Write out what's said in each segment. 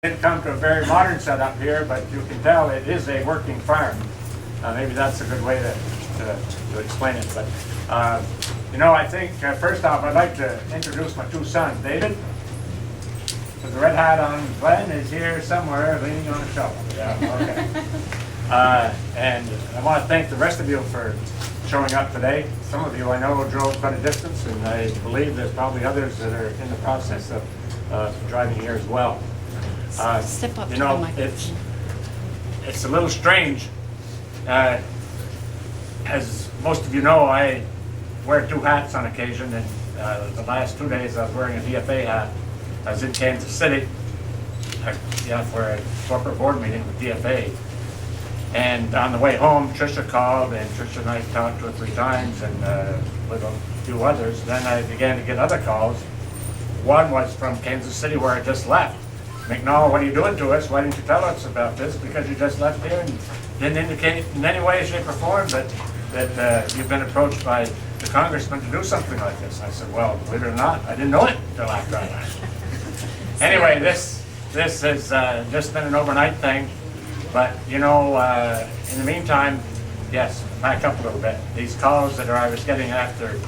Didn't come to a very modern setup here, but you can tell it is a working farm. Maybe that's a good way to explain it. But I think first off, I'd like to introduce my two sons. David, with the red hat on. Glenn is here somewhere, leaning on a shovel. Yeah, okay. And I want to thank the rest of you for showing up today. Some of you I know drove quite a distance, and I believe there's probably others that are in the process of driving here as well. Step up to the microphone. It's a little strange. As most of you know, I wear two hats on occasion, and the last 2 days I was wearing a DFA hat. I was in Kansas City for a corporate board meeting with DFA. And on the way home, Tricia called, and Tricia and I talked 2 or 3 times, and with a few others. Then I began to get other calls. One was from Kansas City, where I just left. McNall, what are you doing to us? Why didn't you tell us about this? Because you just left here and didn't indicate in any way, shape, or form that you've been approached by the congressman to do something like this. I said, well, believe it or not, I didn't know it until after I left. Anyway, this has just been an overnight thing. But, in the meantime, yes, back up a little bit. These calls that I was getting after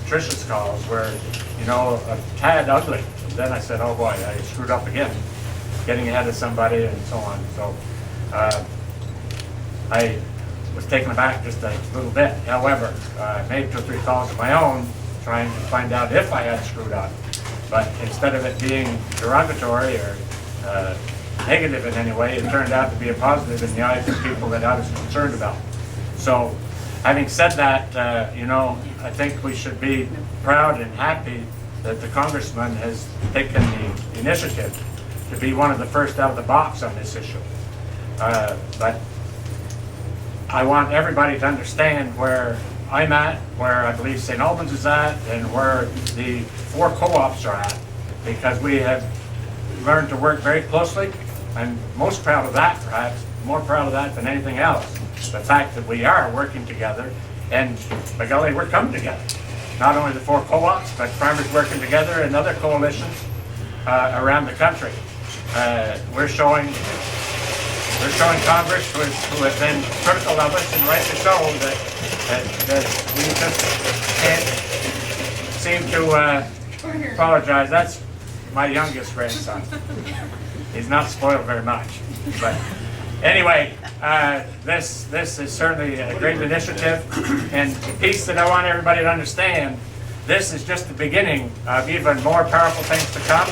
Tricia's calls were, a tad ugly. And then I said, oh boy, I screwed up again, getting ahead of somebody and so on. So I was taken aback just a little bit. However, I made 2 or 3 calls of my own, trying to find out if I had screwed up. But instead of it being derogatory or negative in any way, it turned out to be a positive in the eyes of people that I was concerned about. So, having said that, I think we should be proud and happy that the congressman has taken the initiative to be one of the first out of the box on this issue. But I want everybody to understand where I'm at, where I believe St. Albans is at, and where the 4 co-ops are at, because we have learned to work very closely. I'm most proud of that, perhaps more proud of that than anything else. The fact that we are working together, and by golly, we're coming together. Not only the 4 co-ops, but farmers working together and other coalitions around the country. We're showing Congress, who has been critical of us, and rightly so, that we just can't seem to apologize. That's my youngest grandson. He's not spoiled very much. But anyway, this is certainly a great initiative, and the piece that I want everybody to understand, this is just the beginning of even more powerful things to come.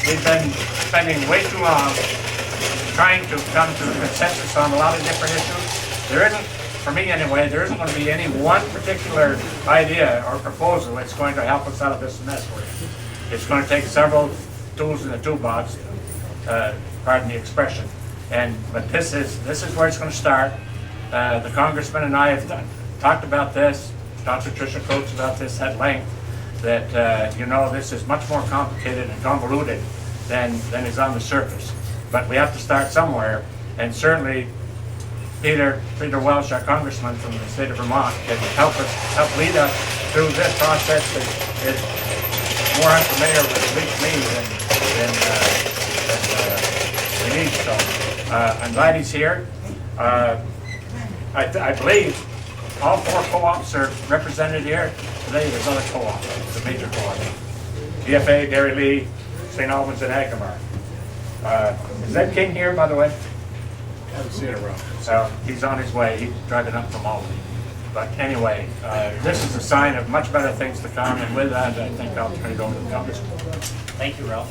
We've been spending way too long trying to come to a consensus on a lot of different issues. There isn't, for me anyway, there isn't going to be any one particular idea or proposal that's going to help us out of this mess we're in. It's going to take several tools in the toolbox, pardon the expression. But this is where it's going to start. The congressman and I have talked about this, talked to Tricia Coates about this at length, that this is much more complicated and convoluted than is on the surface. But we have to start somewhere, and certainly Peter Welch, our congressman from the state of Vermont, can help lead us through this process that is more unfamiliar with at least me than we need. So I'm glad he's here. I believe all 4 co-ops are represented here today. There's other co-ops, the major co-ops: DFA, Dairy Lee, St. Albans, and Acamar. Is Ed King here, by the way? I haven't seen it around. So he's on his way. He's driving up from Albany. But anyway, this is a sign of much better things to come, and with that, I think I'll turn it over to the congressman. Thank you, Ralph.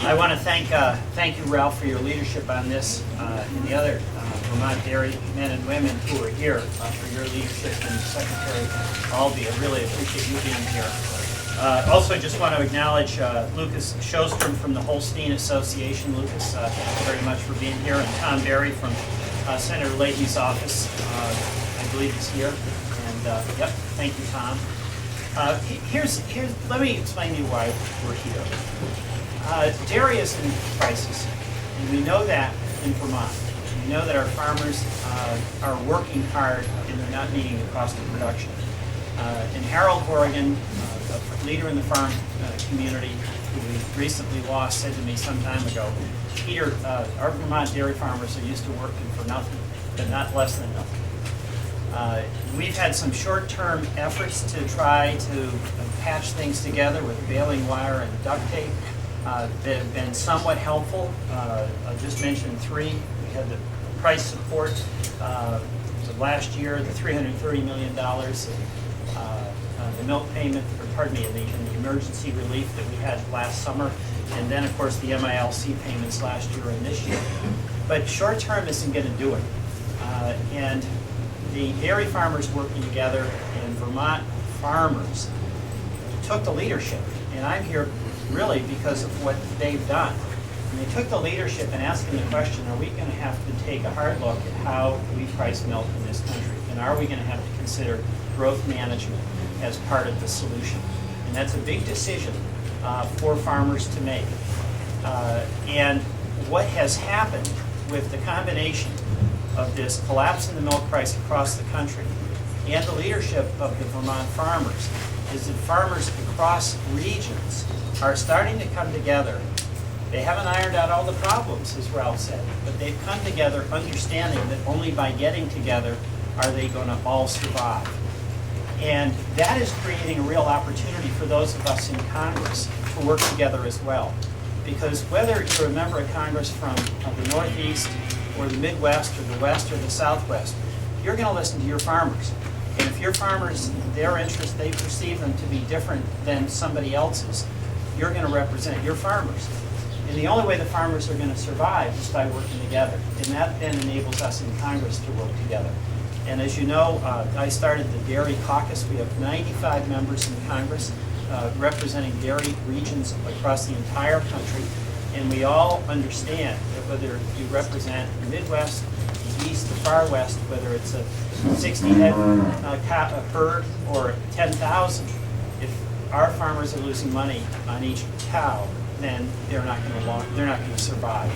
I want to thank you, Ralph, for your leadership on this, and the other Vermont dairy men and women who are here for your leadership, and Secretary Albee. I really appreciate you being here. Also, I just want to acknowledge Lucas Shostrom from the Holstein Association. Lucas, thank you very much for being here, and Tom Berry from Senator Leahy's office. I believe he's here. And yep, thank you, Tom. Let me explain to you why we're here. Dairy is in crisis, and we know that in Vermont. We know that our farmers are working hard and they're not meeting the cost of production. In Harold, Oregon, a leader in the farm community, who we recently lost, said to me some time ago, Peter, our Vermont dairy farmers are used to working for nothing, but not less than nothing. We've had some short-term efforts to try to patch things together with baling wire and duct tape that have been somewhat helpful. I'll just mention three. We had the price support last year, the $330 million, the milk payment, or pardon me, in the emergency relief that we had last summer, and then of course the MILC payments last year and this year. But short-term isn't going to do it. And the dairy farmers working together and Vermont farmers took the leadership, and I'm here really because of what they've done. And they took the leadership in asking the question, are we going to have to take a hard look at how we price milk in this country? And are we going to have to consider growth management as part of the solution? And that's a big decision for farmers to make. And what has happened with the combination of this collapse in the milk price across the country and the leadership of the Vermont farmers is that farmers across regions are starting to come together. They haven't ironed out all the problems, as Ralph said, but they've come together understanding that only by getting together are they going to all survive. And that is creating a real opportunity for those of us in Congress to work together as well. Because whether you're a member of Congress from the Northeast or the Midwest or the West or the Southwest, you're going to listen to your farmers. And if your farmers, their interests, they perceive them to be different than somebody else's, you're going to represent your farmers. And the only way the farmers are going to survive is by working together. And that then enables us in Congress to work together. And as you know, I started the Dairy Caucus. We have 95 members in Congress representing dairy regions across the entire country. And we all understand that whether you represent the Midwest, the East, the Far West, whether it's a 60-head herd or 10,000, if our farmers are losing money on each cow, then they're not going to survive.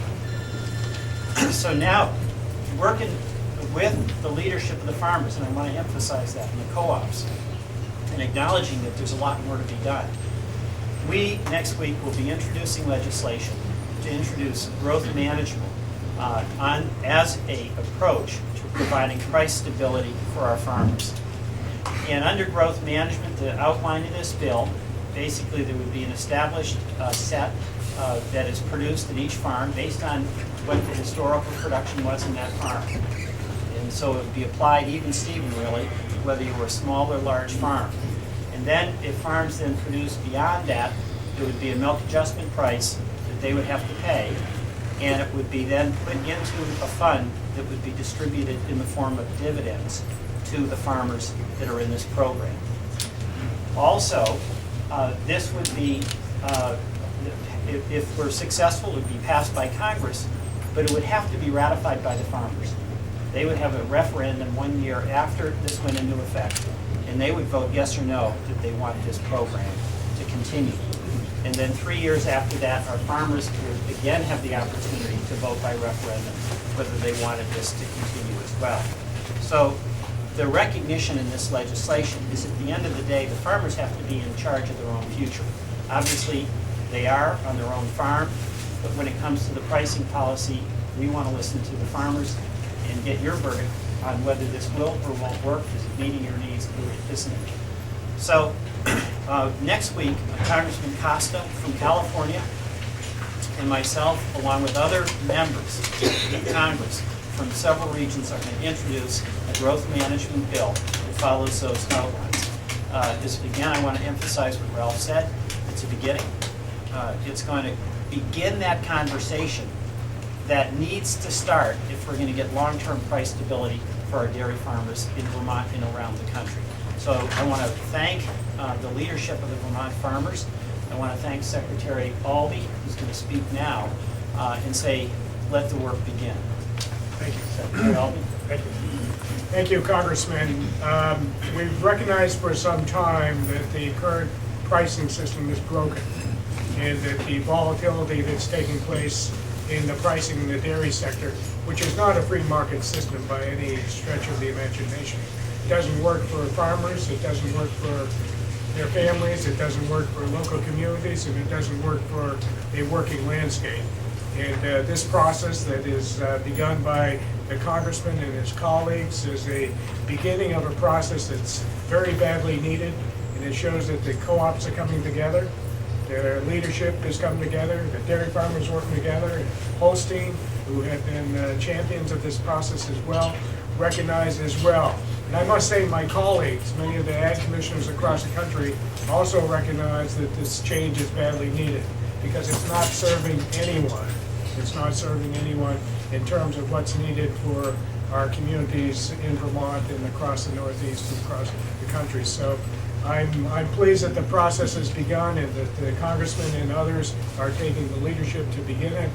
So now, working with the leadership of the farmers, and I want to emphasize that, and the co-ops, and acknowledging that there's a lot more to be done. We, next week, will be introducing legislation to introduce growth management as an approach to providing price stability for our farmers. And under growth management, the outline of this bill, basically there would be an established set that is produced at each farm based on what the historical production was in that farm. And so it would be applied even Steven, really, whether you were a small or large farm. And then if farms then produce beyond that, there would be a milk adjustment price that they would have to pay, and it would be then put into a fund that would be distributed in the form of dividends to the farmers that are in this program. Also, this would be, if we're successful, it would be passed by Congress, but it would have to be ratified by the farmers. They would have a referendum 1 year after this went into effect, and they would vote yes or no that they want this program to continue. And then 3 years after that, our farmers would again have the opportunity to vote by referendum whether they wanted this to continue as well. So the recognition in this legislation is at the end of the day, the farmers have to be in charge of their own future. Obviously, they are on their own farm, but when it comes to the pricing policy, we want to listen to the farmers and get your verdict on whether this will or won't work. Is it meeting your needs or isn't it? So next week, Congressman Costa from California and myself, along with other members in Congress from several regions, are going to introduce a growth management bill that follows those outlines. Again, I want to emphasize what Ralph said. It's a beginning. It's going to begin that conversation that needs to start if we're going to get long-term price stability for our dairy farmers in Vermont and around the country. So I want to thank the leadership of the Vermont farmers. I want to thank Secretary Albee, who's going to speak now, and say, let the work begin. Thank you. Secretary Albee. Thank you. Thank you, Congressman. We've recognized for some time that the current pricing system is broken and that the volatility that's taking place in the pricing in the dairy sector, which is not a free market system by any stretch of the imagination. It doesn't work for farmers, it doesn't work for their families, it doesn't work for local communities, and it doesn't work for a working landscape. And this process that is begun by the congressman and his colleagues is a beginning of a process that's very badly needed, and it shows that the co-ops are coming together, their leadership is coming together, the dairy farmers working together, and Holstein, who have been champions of this process as well, recognize as well. And I must say my colleagues, many of the ag commissioners across the country, also recognize that this change is badly needed because it's not serving anyone. It's not serving anyone in terms of what's needed for our communities in Vermont and across the Northeast and across the country. So I'm pleased that the process has begun and that the congressman and others are taking the leadership to begin it.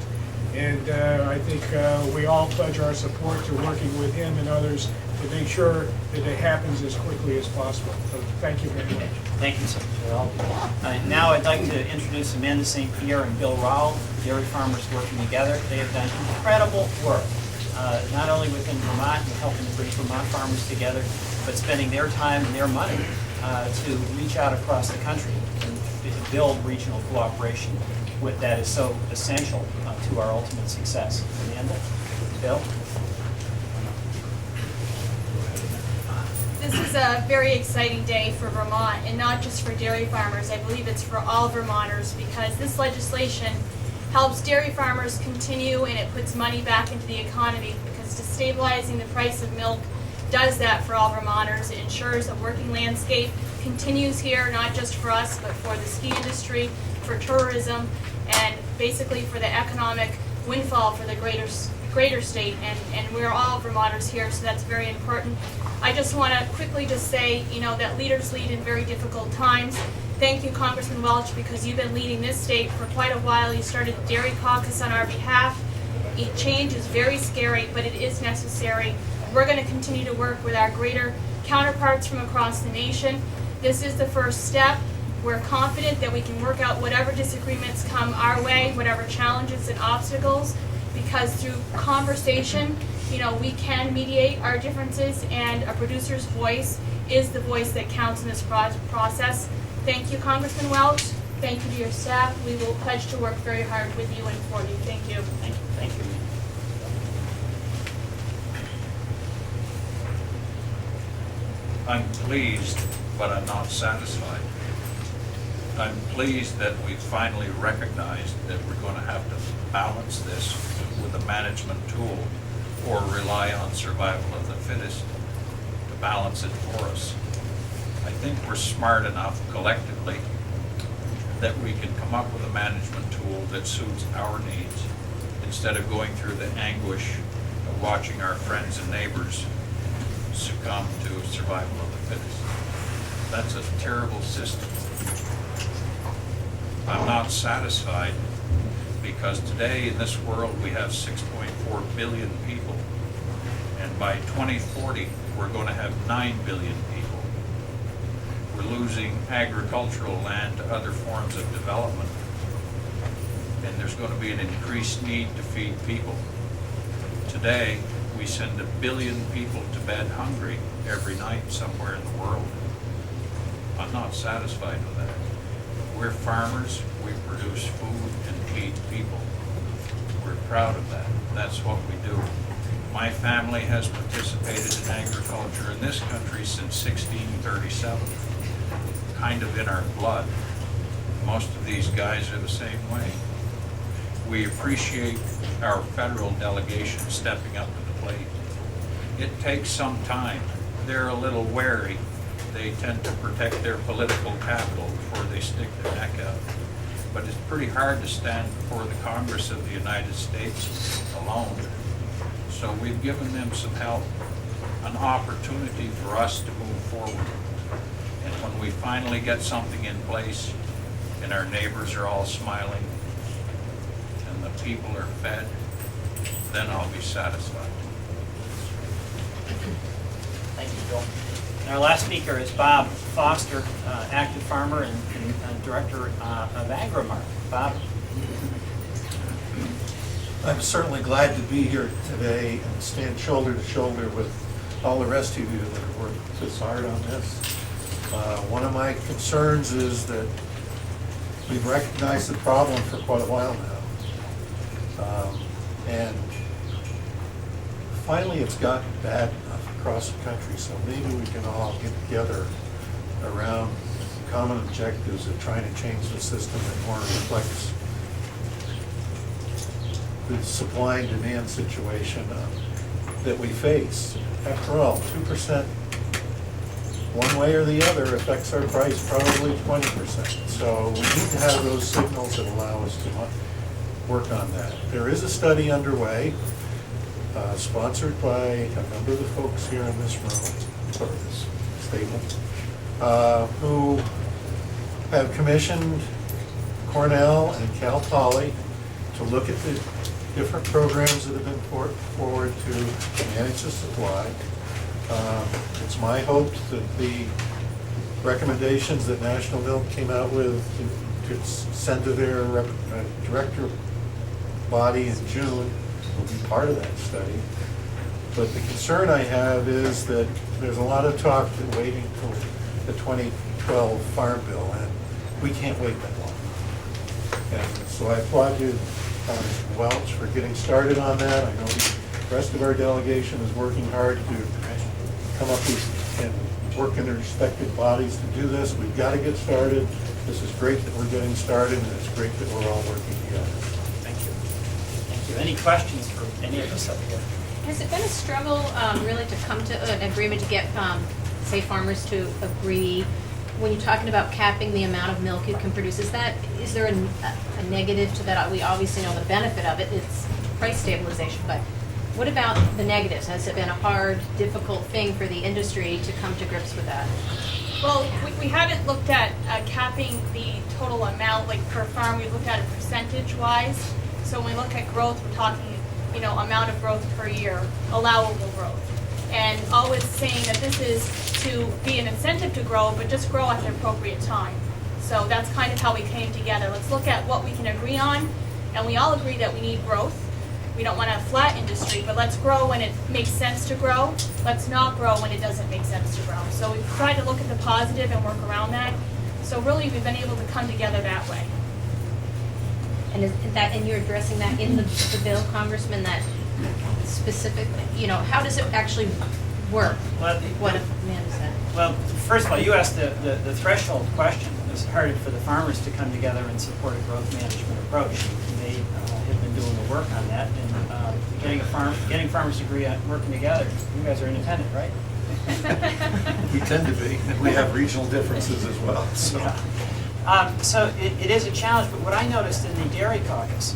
And I think we all pledge our support to working with him and others to make sure that it happens as quickly as possible. So thank you very much. Thank you, sir. Now I'd like to introduce Amanda St. Pierre and Bill Rowell, dairy farmers working together. They have done incredible work, not only within Vermont and helping to bring Vermont farmers together, but spending their time and their money to reach out across the country and build regional cooperation that is so essential to our ultimate success. Amanda, Bill? This is a very exciting day for Vermont, and not just for dairy farmers. I believe it's for all Vermonters, because this legislation helps dairy farmers continue, and it puts money back into the economy, because stabilizing the price of milk does that for all Vermonters. It ensures a working landscape continues here, not just for us, but for the ski industry, for tourism, and basically for the economic windfall for the greater state. And we're all Vermonters here, so that's very important. I just want to quickly just say, that leaders lead in very difficult times. Thank you, Congressman Welch, because you've been leading this state for quite a while. You started the Dairy Caucus on our behalf. Change is very scary, but it is necessary. We're going to continue to work with our greater counterparts from across the nation. This is the first step. We're confident that we can work out whatever disagreements come our way, whatever challenges and obstacles, because through conversation, we can mediate our differences, and a producer's voice is the voice that counts in this process. Thank you, Congressman Welch. Thank you to your staff. We will pledge to work very hard with you and for you. Thank you. Thank you. Thank you. I'm pleased, but I'm not satisfied. I'm pleased that we finally recognized that we're going to have to balance this with a management tool or rely on survival of the fittest to balance it for us. I think we're smart enough collectively that we can come up with a management tool that suits our needs instead of going through the anguish of watching our friends and neighbors succumb to survival of the fittest. That's a terrible system. I'm not satisfied because today in this world we have 6.4 billion people, and by 2040 we're going to have 9 billion people. We're losing agricultural land to other forms of development, and there's going to be an increased need to feed people. Today we send 1 billion people to bed hungry every night somewhere in the world. I'm not satisfied with that. We're farmers, we produce food and feed people. We're proud of that. That's what we do. My family has participated in agriculture in this country since 1637, kind of in our blood. Most of these guys are the same way. We appreciate our federal delegation stepping up to the plate. It takes some time. They're a little wary. They tend to protect their political capital before they stick their neck out. But it's pretty hard to stand before the Congress of the United States alone. So we've given them some help, an opportunity for us to move forward. And when we finally get something in place and our neighbors are all smiling and the people are fed, then I'll be satisfied. Thank you, Bill. And our last speaker is Bob Foster, active farmer and director of Agrimart. Bob? I'm certainly glad to be here today and stand shoulder to shoulder with all the rest of you that have worked this hard on this. One of my concerns is that we've recognized the problem for quite a while now. And finally it's gotten bad enough across the country, so maybe we can all get together around common objectives of trying to change the system that more reflects the supply and demand situation that we face. After all, 2% one way or the other affects our price probably 20%. So we need to have those signals that allow us to work on that. There is a study underway, sponsored by a number of the folks here in this room, or this statement, who have commissioned Cornell and Cal Poly to look at the different programs that have been put forward to manage the supply. It's my hope that the recommendations that National Milk came out with to send to their director body in June will be part of that study. But the concern I have is that there's a lot of talk that waiting for the 2012 Farm Bill, and we can't wait that long. And so I applaud you, Congressman Welch, for getting started on that. I know the rest of our delegation is working hard to come up with and work in their respective bodies to do this. We've got to get started. This is great that we're getting started, and it's great that we're all working together. Thank you. Thank you. Any questions for any of us up here? Has it been a struggle really to come to an agreement to get, say, farmers to agree? When you're talking about capping the amount of milk you can produce, is there a negative to that? We obviously know the benefit of it, it's price stabilization, but what about the negatives? Has it been a hard, difficult thing for the industry to come to grips with that? Well, we haven't looked at capping the total amount, like per farm. We looked at it percentage-wise. So when we look at growth, we're talking, amount of growth per year, allowable growth. And always saying that this is to be an incentive to grow, but just grow at the appropriate time. So that's kind of how we came together. Let's look at what we can agree on, and we all agree that we need growth. We don't want a flat industry, but let's grow when it makes sense to grow. Let's not grow when it doesn't make sense to grow. So we've tried to look at the positive and work around that. So really, we've been able to come together that way. And you're addressing that in the bill, Congressman, that specific, how does it actually work? Well, What Amanda said. Well, first of all, you asked the threshold question. It's hard for the farmers to come together and support a growth management approach. They have been doing the work on that, and getting farmers to agree on working together. You guys are independent, right? We tend to be, and we have regional differences as well, so. Yeah. So it is a challenge, but what I noticed in the dairy caucus,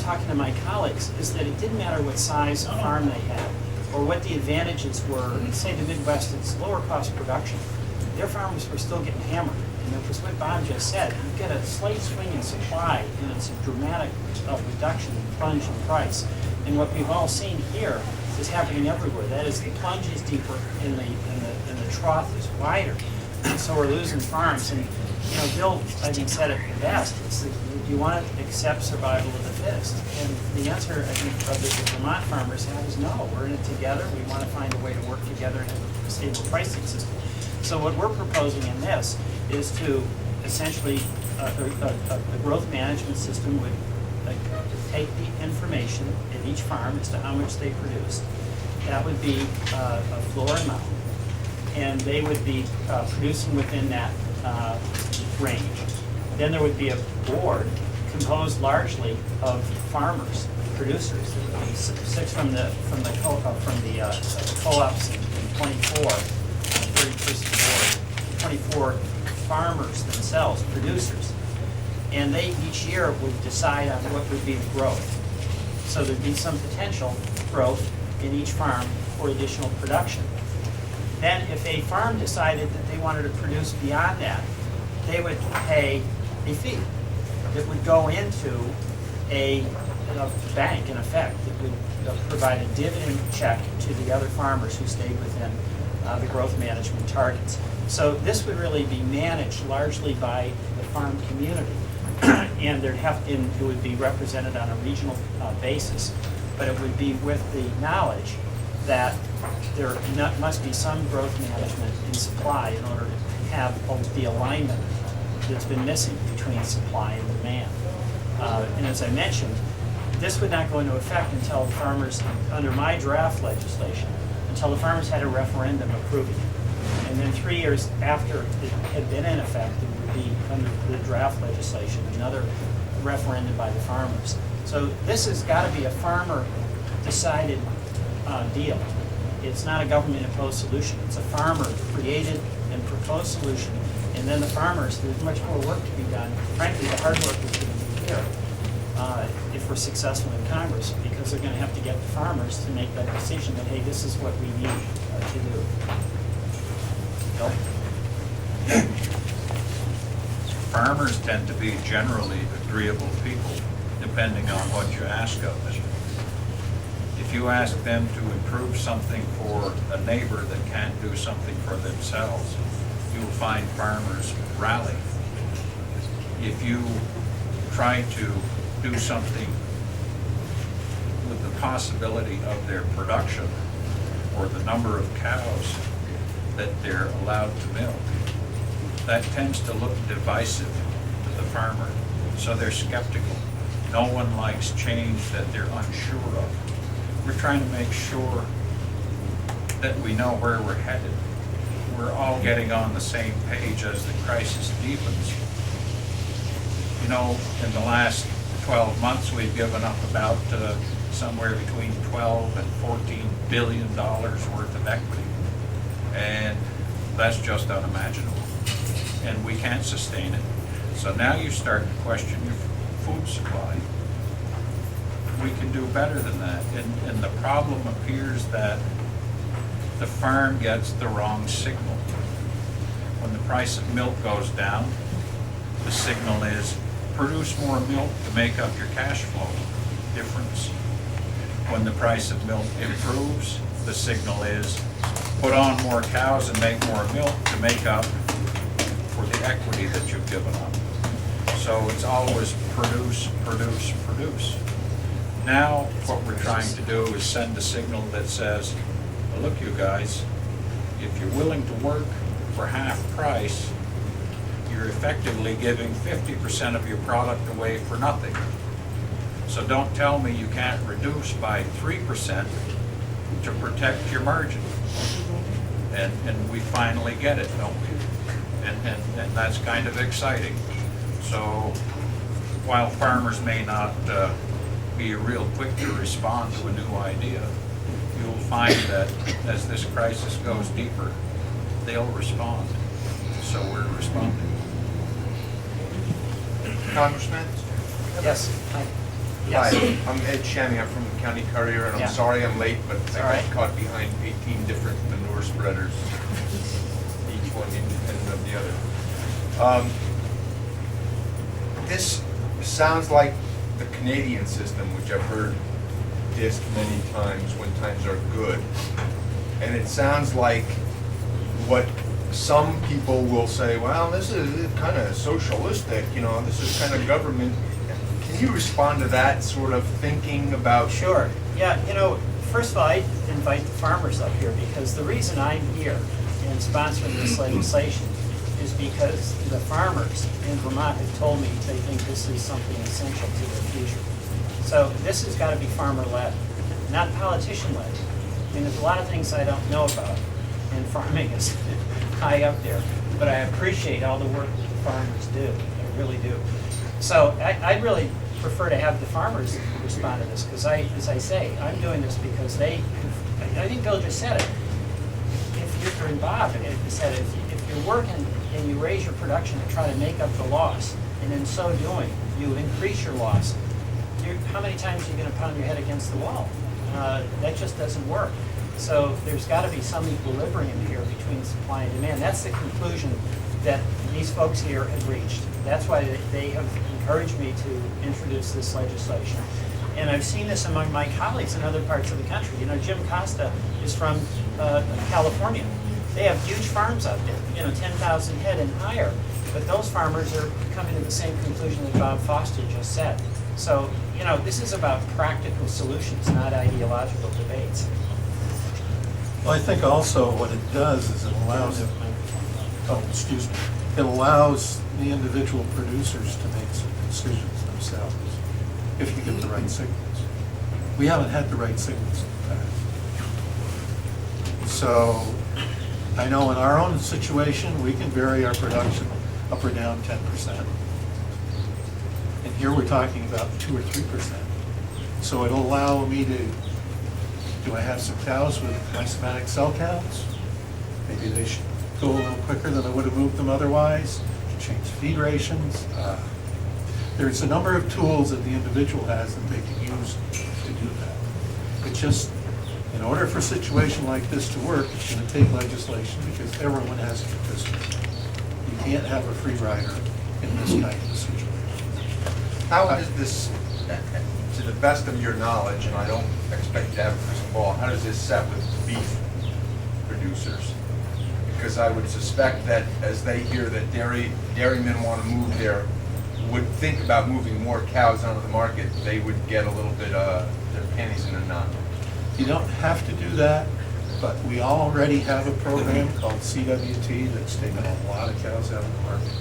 talking to my colleagues, is that it didn't matter what size farm they had or what the advantages were. Say the Midwest, it's lower cost production. Their farmers were still getting hammered. And it was what Bob just said. You get a slight swing in supply, and it's a dramatic reduction in plunge in price. And what we've all seen here is happening everywhere. That is, the plunge is deeper and the trough is wider. So we're losing farms. And Bill, I think, said it best. It's do you want to accept survival of the fittest? And the answer, I think, of the Vermont farmers have is no. We're in it together. We want to find a way to work together and have a stable pricing system. So what we're proposing in this is to essentially, a growth management system would take the information at each farm as to how much they produced. That would be a floor amount. And they would be producing within that range. Then there would be a board composed largely of farmers, producers. There would be six from the co-ops in 24, 30-person board, 24 farmers themselves, producers. And they each year would decide on what would be the growth. So there'd be some potential growth in each farm for additional production. Then if a farm decided that they wanted to produce beyond that, they would pay a fee. It would go into a bank, in effect. It would provide a dividend check to the other farmers who stayed within the growth management targets. So this would really be managed largely by the farm community. And it would be represented on a regional basis, but it would be with the knowledge that there must be some growth management in supply in order to have the alignment that's been missing between supply and demand. And as I mentioned, this would not go into effect until farmers, under my draft legislation, until the farmers had a referendum approving it. And then 3 years after it had been in effect, it would be under the draft legislation, another referendum by the farmers. So this has got to be a farmer-decided deal. It's not a government-imposed solution. It's a farmer-created and proposed solution. And then the farmers, there's much more work to be done. Frankly, the hard work is going to be here if we're successful in Congress, because they're going to have to get the farmers to make that decision that, hey, this is what we need to do. Bill? Farmers tend to be generally agreeable people, depending on what you ask of them. If you ask them to improve something for a neighbor that can't do something for themselves, you will find farmers rally. If you try to do something with the possibility of their production or the number of cows that they're allowed to milk, that tends to look divisive to the farmer. So they're skeptical. No one likes change that they're unsure of. We're trying to make sure that we know where we're headed. We're all getting on the same page as the crisis deepens. You know, in the last 12 months, we've given up about somewhere between 12 and 14 billion dollars worth of equity. And that's just unimaginable. And we can't sustain it. So now you start to question your food supply. We can do better than that. And the problem appears that the farm gets the wrong signal. When the price of milk goes down, the signal is produce more milk to make up your cash flow difference. When the price of milk improves, the signal is put on more cows and make more milk to make up for the equity that you've given up. So it's always produce, produce, produce. Now what we're trying to do is send a signal that says, well, look you guys, if you're willing to work for half price, you're effectively giving 50% of your product away for nothing. So don't tell me you can't reduce by 3% to protect your margin. And we finally get it, don't we? And that's kind of exciting. So while farmers may not be real quick to respond to a new idea, you'll find that as this crisis goes deeper, they'll respond. So we're responding. Congressman? Yes. Hi. Hi, Yes. I'm Ed Shammy. I'm from the County Courier, and Yeah. I'm sorry I'm late, but I all right. got caught behind 18 different manure spreaders, each one independent of the other. This sounds like the Canadian system, which I've heard dissed many times when times are good. And it sounds like what some people will say, well, this is kind of socialistic, you know, this is kind of government. Can you respond to that sort of thinking about? Sure. Yeah, you know, first of all, I invite the farmers up here because the reason I'm here and sponsoring this legislation is because the farmers in Vermont have told me they think this is something essential to their future. So this has got to be farmer-led, not politician-led. I mean, there's a lot of things I don't know about, and farming is high up there. But I appreciate all the work that the farmers do. I really do. So I really prefer to have the farmers respond to this because as I say, I'm doing this because I think Bill just said it. If you're, and Bob said it, if you're working and you raise your production to try to make up the loss, and in so doing, you increase your loss, how many times are you going to pound your head against the wall? That just doesn't work. So there's got to be some equilibrium here between supply and demand. That's the conclusion that these folks here have reached. That's why they have encouraged me to introduce this legislation. And I've seen this among my colleagues in other parts of the country. You know, Jim Costa is from California. They have huge farms out there, you know, 10,000 head and higher. But those farmers are coming to the same conclusion that Bob Foster just said. So, you know, this is about practical solutions, not ideological debates. Well, I think also what it does is it allows excuse me, it allows the individual producers to make some decisions themselves if you get the right signals. We haven't had the right signals in the past. So I know in our own situation, we can vary our production up or down 10%. And here we're talking about 2 or 3%. So it'll allow me to, do I have some cows with isomatic cell counts? Maybe they should go a little quicker than I would have moved them otherwise. Change feed rations. There's a number of tools that the individual has that they can use to do that. It's just, in order for a situation like this to work, it's going to take legislation because everyone has to participate. You can't have a free rider in this kind of a situation. How is this, to the best of your knowledge, and I don't expect you to have a crystal ball, how does this set with beef producers? Because I would suspect that as they hear that dairymen want to move would think about moving more cows onto the market, they would get a little bit, their panties in a knot. You don't have to do that, but we already have a program called CWT that's taken a lot of cows out of the market.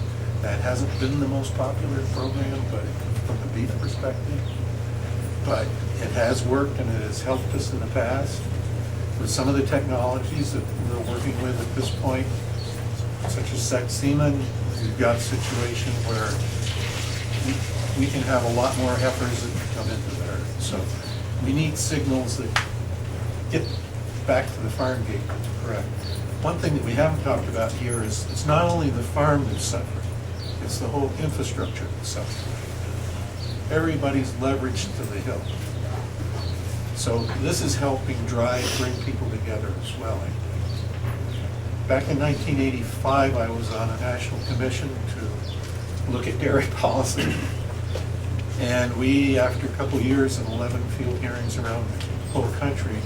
That hasn't been the most popular program, but from the beef perspective, but it has worked and it has helped us in the past. With some of the technologies that we're working with at this point, such as sex semen, we've got a situation where we can have a lot more heifers that come into there. So we need signals that get back to the farm gate correct. One thing that we haven't talked about here is it's not only the farm that's suffering, it's the whole infrastructure that's suffering. Everybody's leveraged to the hill. So this is helping bring people together as well, I think. Back in 1985, I was on a national commission to look at dairy policy. And we, after a couple of years and 11 field hearings around the whole country,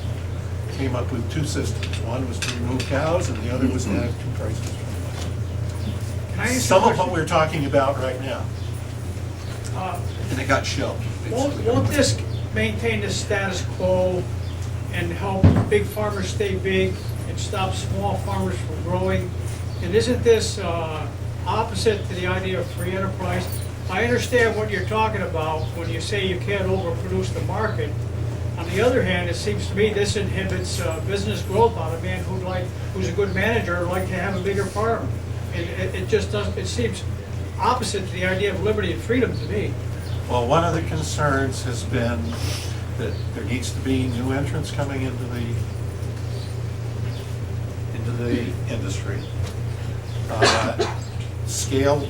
came up with 2 systems. One was to remove cows and the other was to add 2 prices. Some of what we're talking about right now. And it got shelved. Won't this maintain the status quo and help big farmers stay big and stop small farmers from growing? And isn't this opposite to the idea of free enterprise? I understand what you're talking about when you say you can't overproduce the market. On the other hand, it seems to me this inhibits business growth on a man who's a good manager would like to have a bigger farm. It just doesn't. It seems opposite to the idea of liberty and freedom to me. Well, one of the concerns has been that there needs to be new entrants coming into the industry, scaled,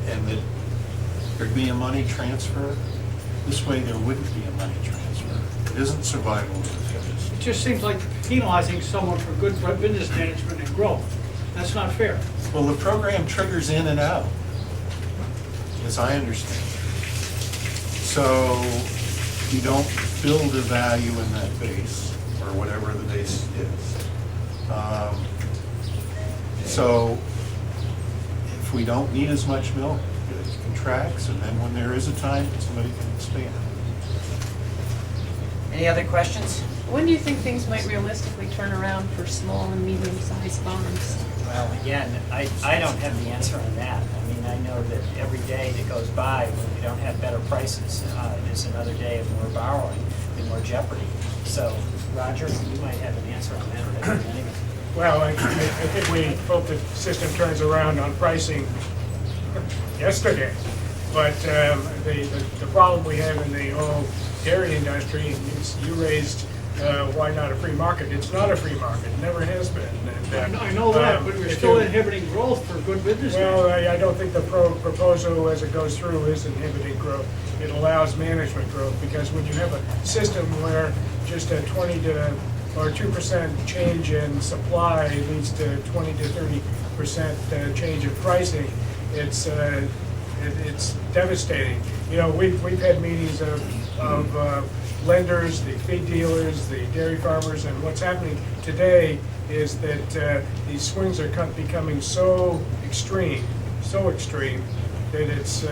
and that there'd be a money transfer. This way, there wouldn't be a money transfer. It isn't survival of the fittest. It just seems like penalizing someone for good business management and growth. That's not fair. Well, the program triggers in and out, as I understand it. So you don't build a value in that base, or whatever the base is. So if we don't need as much milk, it contracts, and then when there is a time, somebody can expand. Any other questions? When do you think things might realistically turn around for small and medium-sized farms? Well, again, I don't have the answer on that. I mean, I know that every day that goes by when we don't have better prices is another day of more borrowing and more jeopardy. So, Roger, you might have an answer on that. Well, I think we hope the system turns around on pricing yesterday. But the problem we have in the whole dairy industry is you raised why not a free market? It's not a free market. It never has been. And, I know that, but we're still inhibiting growth for good business. Well, I don't think the proposal as it goes through is inhibiting growth. It allows management growth because when you have a system where just a 20 to or 2% change in supply leads to 20 to 30% change in pricing, it's devastating. You know, we've had meetings of lenders, the feed dealers, the dairy farmers, and what's happening today is that these swings are becoming so extreme that it's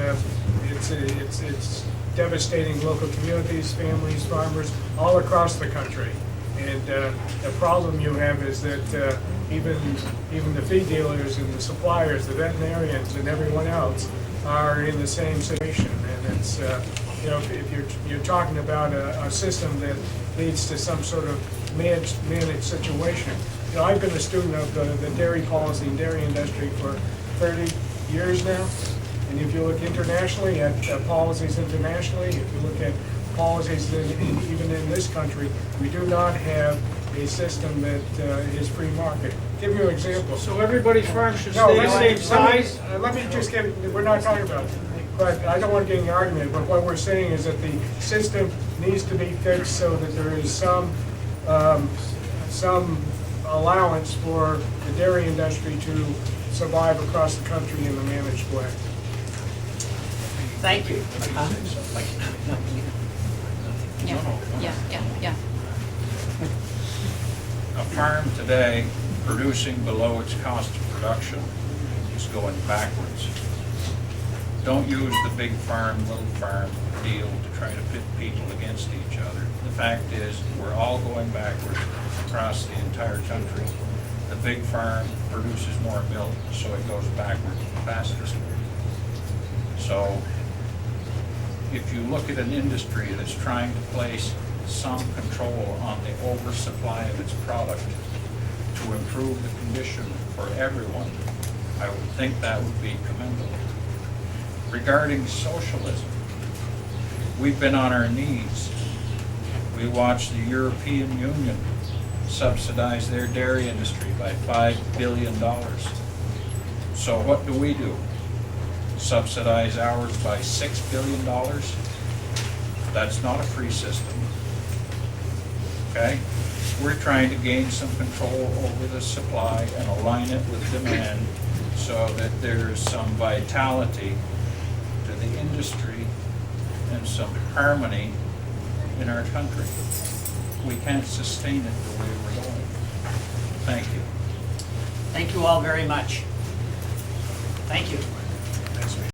devastating local communities, families, farmers all across the country. And the problem you have is that even the feed dealers and the suppliers, the veterinarians and everyone else are in the same situation. And it's, you know, if you're talking about a system that leads to some sort of managed situation. You know, I've been a student of the dairy policy and dairy industry for 30 years now. And if you look internationally at policies internationally, if you look at policies even in this country, we do not have a system that is free market. Give you an example. So everybody's farm should No, stay the same size? Let me just get, we're not talking about it, but I don't want to get in the argument, but what we're saying is that the system needs to be fixed so that there is some allowance for the dairy industry to survive across the country in a managed way. Thank you. Yeah. A farm today producing below its cost of production is going backwards. Don't use the big farm, little farm deal to try to pit people against each other. The fact is, we're all going backwards across the entire country. The big farm produces more milk, so it goes backwards fastest. So, if you look at an industry that's trying to place some control on the oversupply of its product to improve the condition for everyone, I would think that would be commendable. Regarding socialism, we've been on our knees. We watched the European Union subsidize their dairy industry by $5 billion. So what do? Subsidize ours by $6 billion? That's not a free system. Okay? We're trying to gain some control over the supply and align it with demand so that there's some vitality to the industry and some harmony in our country. We can't sustain it the way we're going. Thank you. Thank you all very much. Thank you.